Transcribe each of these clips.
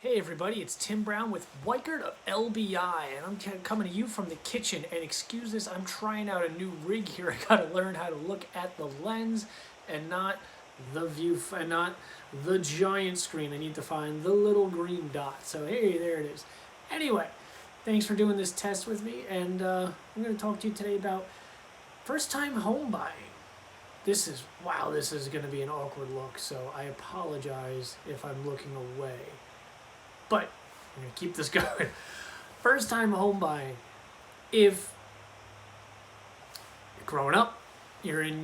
Hey everybody, it's Tim Brown with Weichert of LBI, and I'm coming to you from the kitchen. And excuse this, I'm trying out a new rig here. I gotta learn how to look at the lens and not the view, and not the giant screen. I need to find the little green dot. So hey, there it is. Anyway, thanks for doing this test with me, and I'm gonna talk to you today about first-time home buying. Wow, this is gonna be an awkward look, so I apologize if I'm looking away. But I'm going to keep this going. First time home buying. If you're growing up, you're in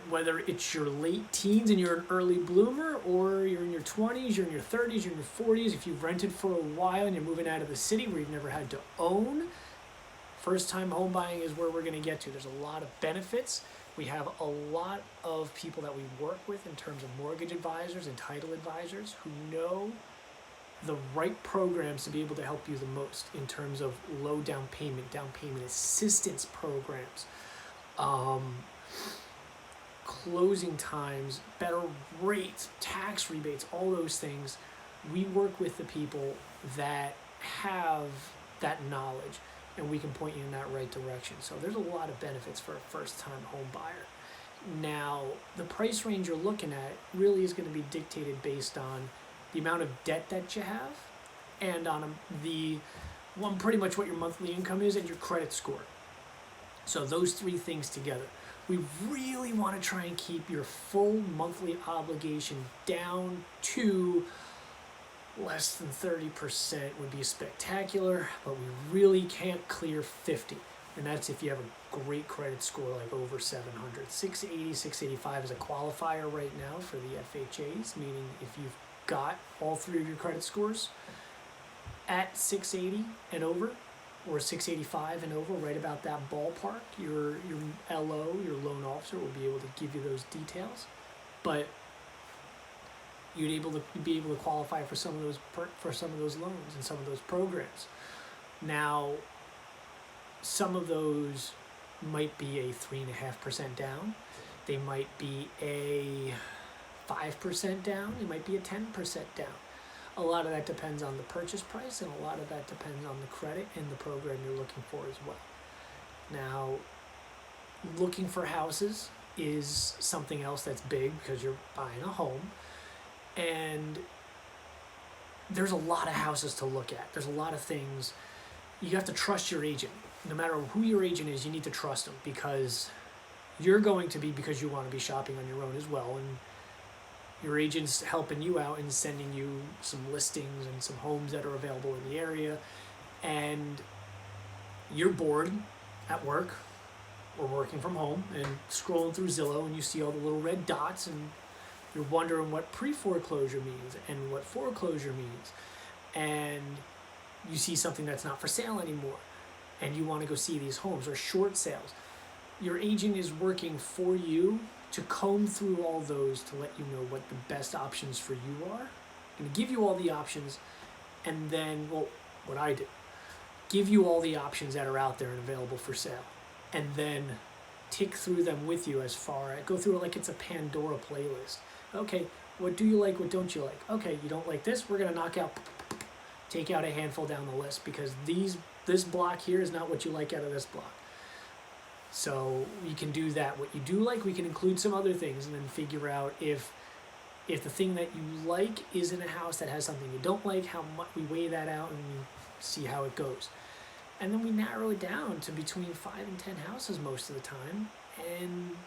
whether it's your late teens and you're an early bloomer, or you're in your 20s, you're in your 30s, you're in your 40s, if you've rented for a while and you're moving out of the city where you've never had to own, first time home buying is where we're going to get to. There's a lot of benefits. We have a lot of people that we work with in terms of mortgage advisors and title advisors who know the right programs to be able to help you the most in terms of low down payment assistance programs, closing times, better rates, tax rebates, all those things. We work with the people that have that knowledge, and we can point you in that right direction. So there's a lot of benefits for a first-time home buyer. Now, the price range you're looking at really is going to be dictated based on the amount of debt that you have, and on pretty much what your monthly income is and your credit score. So those three things together. We really want to try and keep your full monthly obligation down to less than 30% would be spectacular, but we really can't clear 50. And that's if you have a great credit score like over 700. 680, 685 is a qualifier right now for the FHAs, meaning if you've got all three of your credit scores at 680 and over, or 685 and over, right about that ballpark, your LO, your loan officer, will be able to give you those details. But you'd be able to qualify for some of those loans and some of those programs. Now, some of those might be a 3.5% down. They might be a 5% down, it might be a 10% down. A lot of that depends on the purchase price, and a lot of that depends on the credit and the program you're looking for as well. Now, looking for houses is something else that's big because you're buying a home, and there's a lot of houses to look at. There's a lot of things. You have to trust your agent. No matter who your agent is, you need to trust them, because you're going to be, because you want to be shopping on your own as well, and your agent's helping you out and sending you some listings and some homes that are available in the area, and you're bored at work or working from home and scrolling through Zillow, and you see all the little red dots, and you're wondering what pre-foreclosure means and what foreclosure means, and you see something that's not for sale anymore, and you want to go see these homes, or short sales. Your agent is working for you to comb through all those to let you know what the best options for you are, and give you all the options, and then, what I do, give you all the options that are out there and available for sale, and then tick through them with you go through it like it's a Pandora playlist. Okay, what do you like, what don't you like? Okay, you don't like this, we're going to take out a handful down the list, because this block here is not what you like out of this block. So we can do that. What you do like, we can include some other things, and then figure out if the thing that you like is in a house that has something you don't like, how much we weigh that out, and we see how it goes. And then we narrow it down to between 5 and 10 houses most of the time, and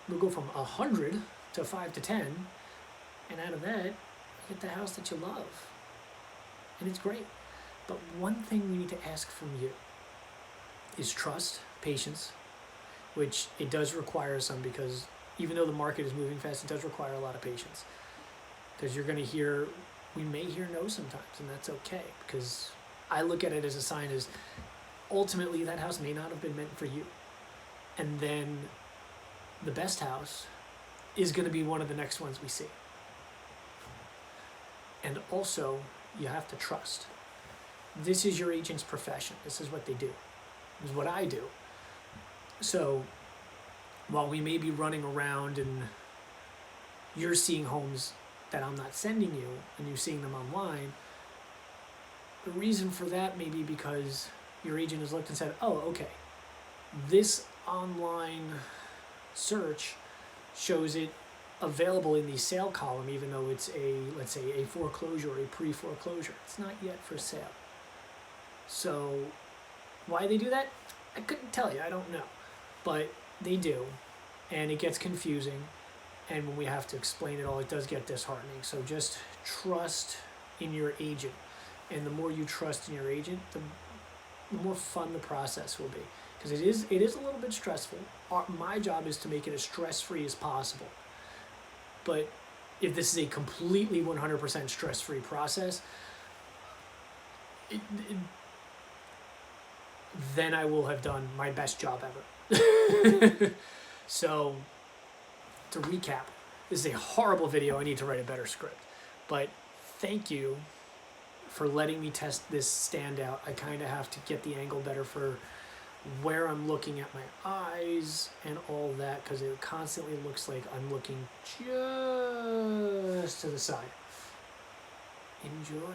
we'll go from 100 to 5 to 10, and out of that, you get the house that you love, and it's great. But one thing we need to ask from you is trust, patience, which it does require some, because even though the market is moving fast, it does require a lot of patience, because we may hear no sometimes, and that's okay, because I look at it as a sign as ultimately that house may not have been meant for you, and then the best house is going to be one of the next ones we see. And also, you have to trust. This is your agent's profession. This is what they do. This is what I do. So while we may be running around and you're seeing homes that I'm not sending you and you seeing them online, the reason for that may be because your agent has looked and said, oh, okay, this online search shows it available in the sale column, even though it's let's say a foreclosure or a pre-foreclosure. It's not yet for sale. So why they do that, I couldn't tell you, I don't know. But they do, and it gets confusing, and when we have to explain it all, it does get disheartening. So just trust in your agent, and the more you trust in your agent, the more fun the process will be. Because it is a little bit stressful. My job is to make it as stress-free as possible. But if this is a completely 100% stress-free process, then I will have done my best job ever. So, to recap, this is a horrible video. I need to write a better script. But thank you for letting me test this standout. I kind of have to get the angle better for where I'm looking at my eyes and all that, because it constantly looks like I'm looking just to the side. Enjoy.